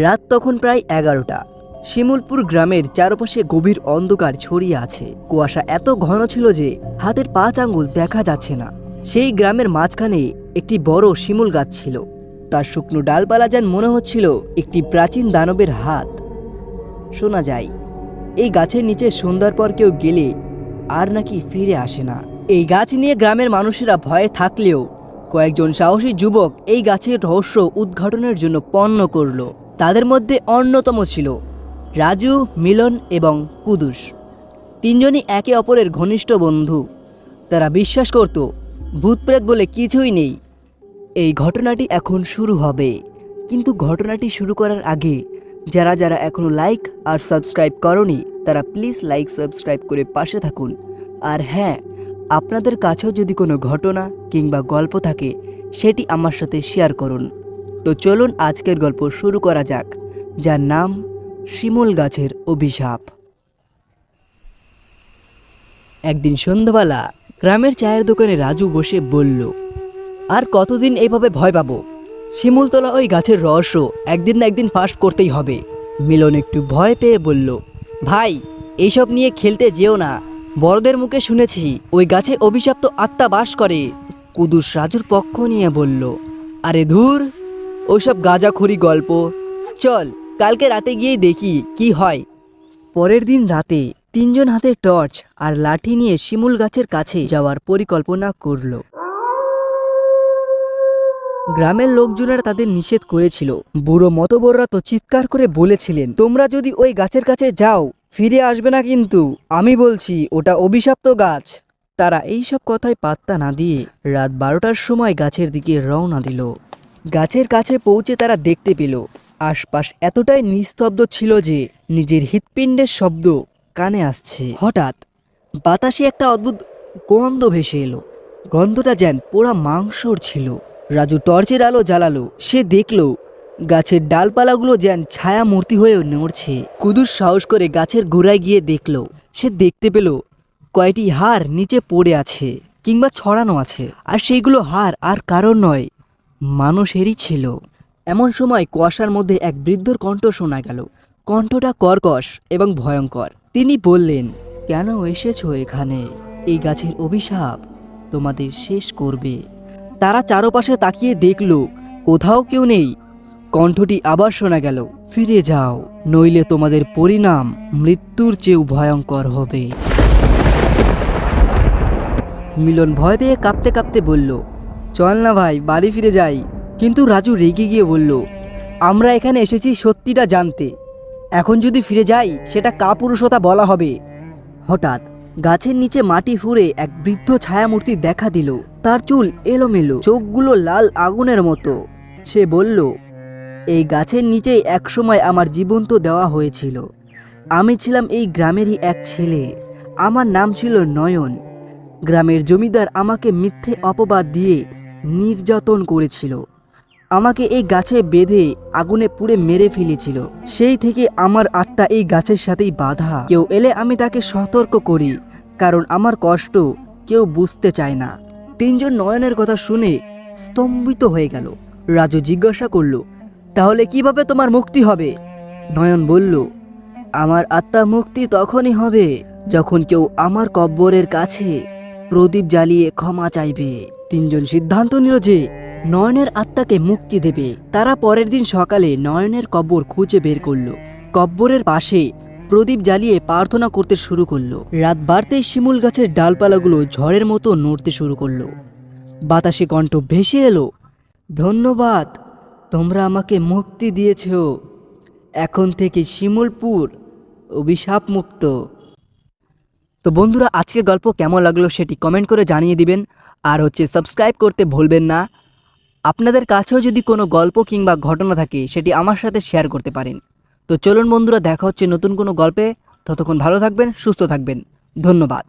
রাত তখন প্রায় 11টা। শিমুলপুর গ্রামের চারপাশে গভীর অন্ধকার ছড়িয়ে আছে। কুয়াশা এত ঘন ছিল যে হাতের 5 আঙ্গুল দেখা যাচ্ছে না। সেই গ্রামের মাঝখানে একটি বড় শিমুল গাছ ছিল। তার শুকনো ডালপালা যেন মনে হচ্ছিল একটি প্রাচীন দানবের হাত। শোনা যায় এই গাছের নিচে সন্ধ্যার পর কেউ গেলে আর নাকি ফিরে আসে না। এই গাছ নিয়ে গ্রামের মানুষেরা ভয়ে থাকলেও কয়েকজন সাহসী যুবক এই গাছের রহস্য উদ্ঘাটনের জন্য পণ করল। তাদের মধ্যে অন্যতম ছিল রাজু, মিলন এবং কুদুস। তিনজনই একে অপরের ঘনিষ্ঠ বন্ধু। তারা বিশ্বাস করত ভূতপ্রেত বলে কিছুই নেই। এই ঘটনাটি এখন শুরু হবে, কিন্তু ঘটনাটি শুরু করার আগে যারা যারা এখনও লাইক আর সাবস্ক্রাইব করনি তারা প্লিজ লাইক সাবস্ক্রাইব করে পাশে থাকুন। আর হ্যাঁ, আপনাদের কাছেও যদি কোনো ঘটনা কিংবা গল্প থাকে সেটি আমার সাথে শেয়ার করুন। তো চলুন আজকের গল্প শুরু করা যাক, যার নাম শিমুল গাছের অভিশাপ। একদিন সন্ধ্যাবেলা গ্রামের চায়ের দোকানে রাজু বসে বলল, আর কতদিন এইভাবে ভয় পাবো? শিমুলতলা ওই গাছের রহস্য একদিন না একদিন ফাঁস করতেই হবে। মিলন একটু ভয় পেয়ে বলল, ভাই এইসব নিয়ে খেলতে যেও না, বড়দের মুখে শুনেছি ওই গাছে অভিশপ্ত আত্মা বাস করে। কুদুস রাজুর পক্ষ নিয়ে বলল, আরে ধুর, ওইসব গাঁজাখড়ি গল্প, চল কালকে রাতে গিয়ে দেখি কি হয়। পরের দিন রাতে তিনজন হাতে টর্চ আর লাঠি নিয়ে শিমুল গাছের কাছে যাওয়ার পরিকল্পনা করল। গ্রামের লোকজনেরা তাদের নিষেধ করেছিল। বুড়ো মতবররা তো চিৎকার করে বলেছিলেন, তোমরা যদি ওই গাছের কাছে যাও ফিরে আসবে না, কিন্তু আমি বলছি ওটা অভিশপ্ত গাছ। তারা এইসব কথায় পাত্তা না দিয়ে রাত 12টার সময় গাছের দিকে রওনা দিল। গাছের কাছে পৌঁছে তারা দেখতে পেল আশপাশ এতটাই নিস্তব্ধ ছিল যে নিজের হৃৎপিণ্ডের শব্দ কানে আসছে। হঠাৎ বাতাসে একটা অদ্ভুত গন্ধ ভেসে এলো। গন্ধটা যেন পোড়া মাংসর ছিল। রাজু টর্চের আলো জ্বালালো। সে দেখল গাছের ডালপালাগুলো যেন ছায়া মূর্তি হয়ে নড়ছে। কুদুস সাহস করে গাছের গোড়ায় গিয়ে দেখল। সে দেখতে পেল কয়টি হাড় নিচে পড়ে আছে কিংবা ছড়ানো আছে, আর সেইগুলো হাড় আর কারণ নয়, মানুষেরই ছিল। এমন সময় কুয়াশার মধ্যে এক বৃদ্ধর কণ্ঠ শোনা গেল। কণ্ঠটা কর্কশ এবং ভয়ঙ্কর। তিনি বললেন, কেন এসেছো এখানে? এই গাছের অভিশাপ তোমাদের শেষ করবে। তারা চারপাশে তাকিয়ে দেখল কোথাও কেউ নেই। কণ্ঠটি আবার শোনা গেল, ফিরে যাও, নইলে তোমাদের পরিণাম মৃত্যুর চেয়েও ভয়ঙ্কর হবে। মিলন ভয় পেয়ে কাঁপতে কাঁপতে বলল, চল না ভাই, বাড়ি ফিরে যাই। কিন্তু রাজু রেগে গিয়ে বলল, আমরা এখানে এসেছি সত্যিটা জানতে। এখন যদি ফিরে যাই সেটা কাপুরুষতা বলা হবে। হঠাৎ গাছের নিচে মাটি ফুঁড়ে এক বৃদ্ধ ছায়ামূর্তি দেখা দিল। তার চুল এলোমেলো, চোখগুলো লাল আগুনের মতো। সে বলল, এই গাছের নিচেই একসময় আমার জীবন্ত দেওয়া হয়েছিল। আমি ছিলাম এই গ্রামেরই এক ছেলে। আমার নাম ছিল নয়ন। গ্রামের জমিদার আমাকে মিথ্যে অপবাদ দিয়ে নির্যাতন করেছিল। আমাকে এই গাছে বেঁধে আগুনে পুড়ে মেরে ফেলেছিল। সেই থেকে আমার আত্মা এই গাছের সাথেই বাঁধা। কেউ এলে আমি তাকে সতর্ক করি, কারণ আমার কষ্ট কেউ বুঝতে চায় না। তিনজন নয়নের কথা শুনে স্তম্ভিত হয়ে গেল। রাজু জিজ্ঞাসা করল, তাহলে কিভাবে তোমার মুক্তি হবে? নয়ন বলল, আমার আত্মা মুক্তি তখনই হবে যখন কেউ আমার কব্বরের কাছে প্রদীপ জ্বালিয়ে ক্ষমা চাইবে। তিনজন সিদ্ধান্ত নিল যে নয়নের আত্মাকে মুক্তি দেবে। তারা পরের দিন সকালে নয়নের কব্বর খুঁজে বের করলো। কব্বরের পাশে প্রদীপ জ্বালিয়ে প্রার্থনা করতে শুরু করলো। রাত বাড়তেই শিমুল গাছের ডালপালাগুলো ঝড়ের মতো নড়তে শুরু করলো। বাতাসে কণ্ঠ ভেসে এলো, ধন্যবাদ, তোমরা আমাকে মুক্তি দিয়েছ। এখন থেকে শিমুলপুর অভিশাপ মুক্ত। তো বন্ধুরা, আজকের গল্প কেমন লাগলো সেটি কমেন্ট করে জানিয়ে দিবেন। আর সাবস্ক্রাইব করতে ভুলবেন না। আপনাদের কাছেও যদি কোনো গল্প কিংবা ঘটনা থাকে সেটি আমার সাথে শেয়ার করতে পারেন। তো চলুন বন্ধুরা, দেখা হচ্ছে নতুন কোনো গল্পে। ততক্ষণ ভালো থাকবেন, সুস্থ থাকবেন। ধন্যবাদ।